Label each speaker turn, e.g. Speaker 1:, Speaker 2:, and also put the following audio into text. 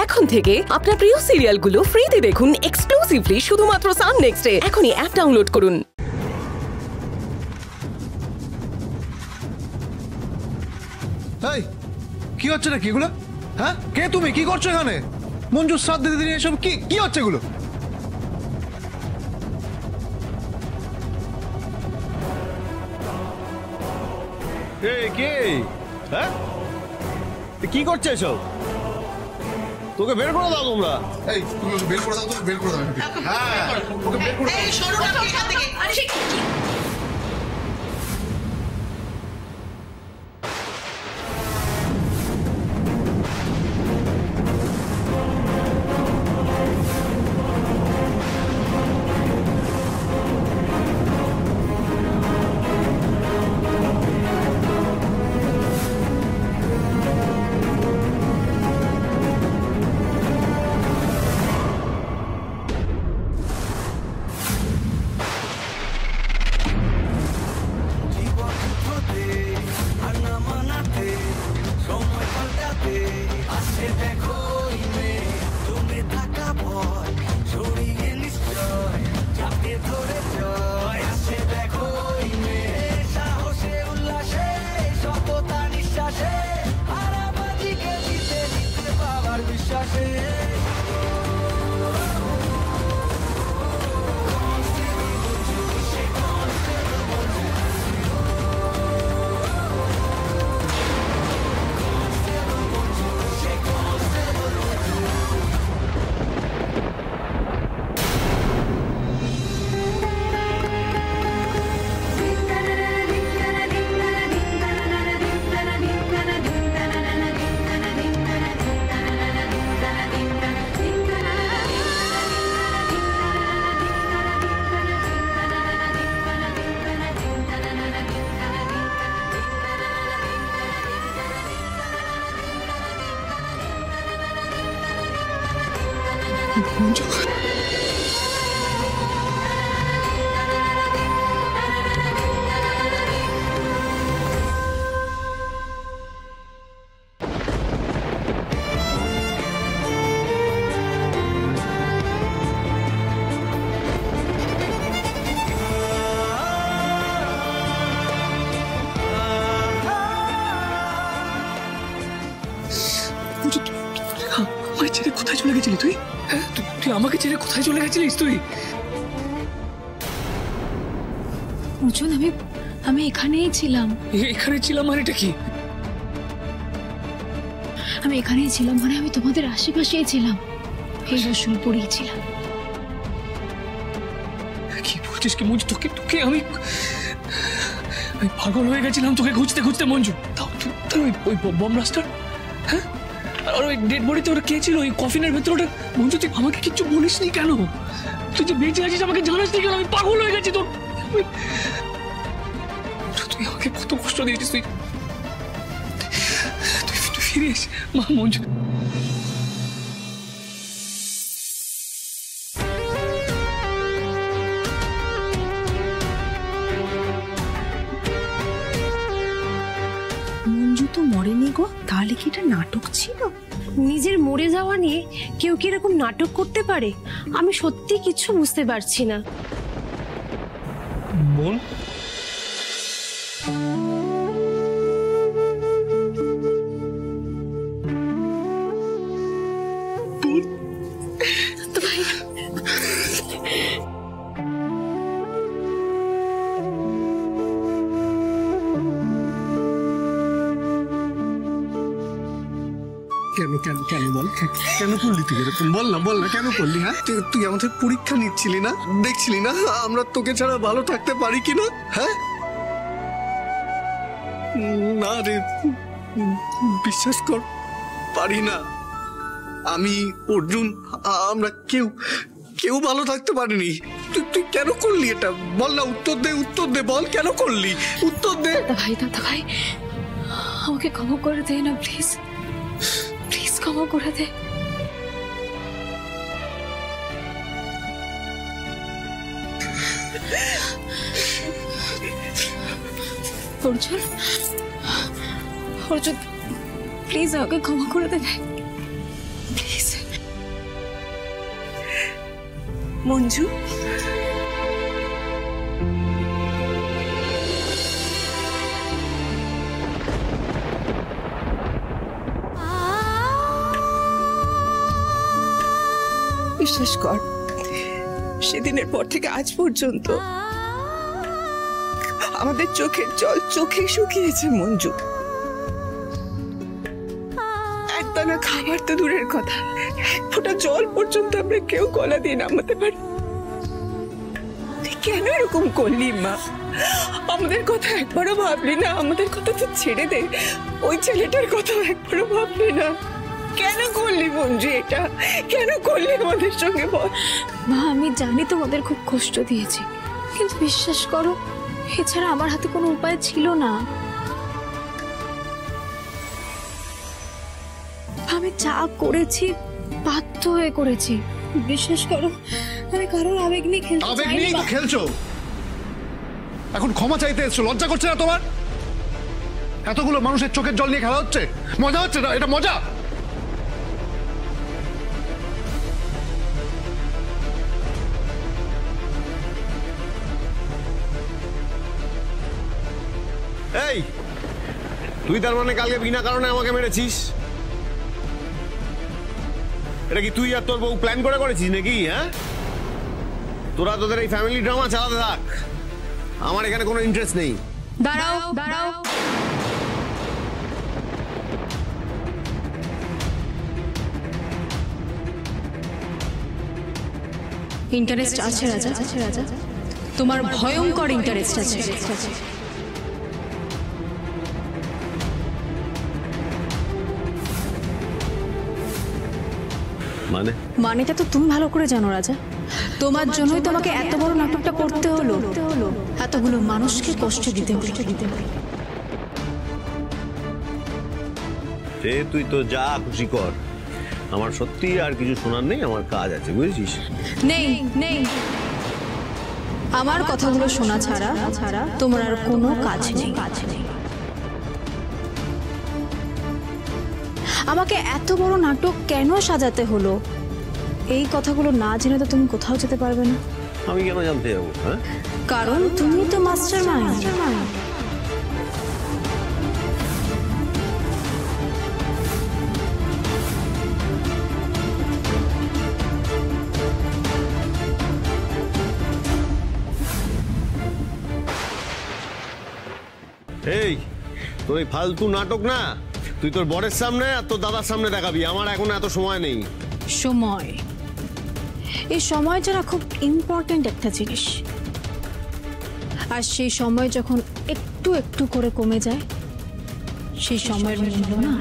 Speaker 1: এখন থেকে আপনার প্রিয় সিরিয়ালগুলো ফ্রিতে দেখুন এক্সক্লুসিভলি শুধুমাত্র সান নেক্সটে। এখনই অ্যাপ ডাউনলোড করুন।
Speaker 2: এই কি হচ্ছে না কিগুলো? হ্যাঁ, কে তুমি? কি করছো এখানে? মঞ্জু শ্রাদ্ধ দিদি এসব কি কি হচ্ছে এগুলো?
Speaker 3: কে? হ্যাঁ, কি করছে এসব? তোকে বের করে দাও তোমরা।
Speaker 2: এই তুমি বের করে দাও, তুমি বের করে দাও। হ্যাঁ, ওকে বের করে দাও।
Speaker 4: এই সরো না এখান থেকে। আরে সে
Speaker 2: মঞ্জু
Speaker 5: আমায় ছেড়ে কোথায় চলে গেছিলি তুই? তুই আমাকে ছেড়ে কোথায় চলে গেছিলিস তুই?
Speaker 6: অর্জুন, আমি এখানেই ছিলাম।
Speaker 5: এখানে ছিলাম মানে এটা কি?
Speaker 6: আমি এখানেই ছিলাম মানে আমি তোমাদের আশেপাশেই ছিলাম। এই রসুল পড়েই ছিলাম।
Speaker 5: কি বলছিস কি মঞ্জু? তোকে আমি পাগল হয়ে গেছিলাম তোকে খুঁজতে খুঁজতে মঞ্জু। ওই বম রাস্টার, হ্যাঁ, আর ওই ডেড বডিতে ওটা কে ছিল ওই কফিনের ভেতরে? ওটা মঞ্জু তুই আমাকে কিচ্ছু বলিসনি কেন? তুই যে বেঁচে আছিস আমাকে জানাসনি কেন? আমি পাগল হয়ে গেছি তোর। তুই আমাকে কত কষ্ট দিয়েছিস। তুই ফিরে এস মা। মঞ্জু
Speaker 7: মঞ্জু তো মরেনি গো, তাহলে কি এটা নাটক ছিল? নিজের মরে যাওয়া নিয়ে কেউ কি এরকম নাটক করতে পারে? আমি সত্যি কিছু বুঝতে পারছি না।
Speaker 3: বোন,
Speaker 2: কেন কেন কেন বল, কেন করলি তুই এরকম? বল না কেন করলি? হ্যাঁ, তুই আমাদের পরীক্ষা নিচ্ছিলি না? দেখছিলি না আমরা তোকে ছাড়া ভালো থাকতে পারি কিনা? হ্যাঁ না রে, বিশ্বাস কর পারি না। আমি, অর্জুন, আমরা কেউ ভালো থাকতে পারিনি। তুই কেন করলি এটা? বল না, উত্তর দে, বল কেন করলি? উত্তর দে।
Speaker 6: দাদা ভাই আমাকে ক্ষমা করে দে না, প্লিজ ক্ষমা করে দে। অর্জুন, প্লিজ আমাকে ক্ষমা করে দে ভাই, প্লিজ।
Speaker 1: মঞ্জু, বিশ্বাস কর, সেদিনের পর থেকে আজ পর্যন্ত আমাদের চোখের জল চোখে শুকিয়েছে মঞ্জু। একদানা খাবার তো দূরের কথা, এক ফোঁটা জল পর্যন্ত আমরা কেউ গলা দিয়ে নামাতে পারি। তুই কেন এরকম করলি মা? আমাদের কথা একবারও ভাবলি না? আমাদের কথা তো ছেড়ে দে, ওই ছেলেটার কথা একবারও ভাবলি না? কেন করলি মঞ্জু এটা? কেন করলি আমাদের সঙ্গে বল?
Speaker 6: মা, আমি জানি তোমাদের খুব কষ্ট দিয়েছি, কিন্তু বিশ্বাস করো, এছাড়া আমার হাতে কোনো উপায় ছিল না। আমি যা করেছি বাধ্য হয়ে করেছি। বিশ্বাস করো, আমি কারোর আবেগ নিয়ে খেলতে
Speaker 8: আবেগ
Speaker 6: চাইনি।
Speaker 8: নিয়েই তো খেলছো। এখন ক্ষমা চাইতে এসছো, লজ্জা করছে না তোমার? এতগুলো মানুষের চোখের জল নিয়ে খেলা হচ্ছে, মজা হচ্ছে না? এটা মজা?
Speaker 3: এই, তুই তার মানে কালকে বিনা কারণে আমাকে মেরেছিস? এটা কি তুই আর তোর বউ প্ল্যান করে করেছিস নাকি? হ্যাঁ, তোরা তোদের এই ফ্যামিলি ড্রামা চালাতে থাক, আমার এখানে কোনো ইন্টারেস্ট নেই।
Speaker 6: দাঁড়াও দাঁড়াও, ইন্টারেস্ট আছে রাজা, তোমার ভয়ঙ্কর ইন্টারেস্ট আছে। মানেটা তো তুমি ভালো করে জানো রাজা, তোমার জন্যই তোমাকে এত বড় নাটকটা করতে হলো, এতগুলো মানুষকে কষ্ট দিতে হলো।
Speaker 3: তুই তো যা খুশি কর, আমার সত্যি আর কিছু শোনার নেই, আমার কাজ আছে, বুঝেছিস?
Speaker 6: নেই নেই, আমার কথাগুলো শোনা ছাড়া তোমার আর কোনো কাজ নেই। আমাকে এত বড় নাটক কেন সাজাতে হলো, এই কথাগুলো না জেনে তো তুমি কোথাও যেতে পারবে না।
Speaker 3: আমি কেন জানতে যাবো? হ্যাঁ,
Speaker 6: কারণ তুমি তো মাস্টার মাইন্ড।
Speaker 3: এই, তোর এই ফালতু নাটক না তুই তোর বরের সামনে আর তোর দাদার সামনে দেখাবি, আমার এখন এত সময় নেই।
Speaker 6: সময়, এই সময়টা না খুব ইম্পর্টেন্ট একটা জিনিস, আর সেই সময় যখন একটু একটু করে কমে যায়, সেই সময়ের মূল্য না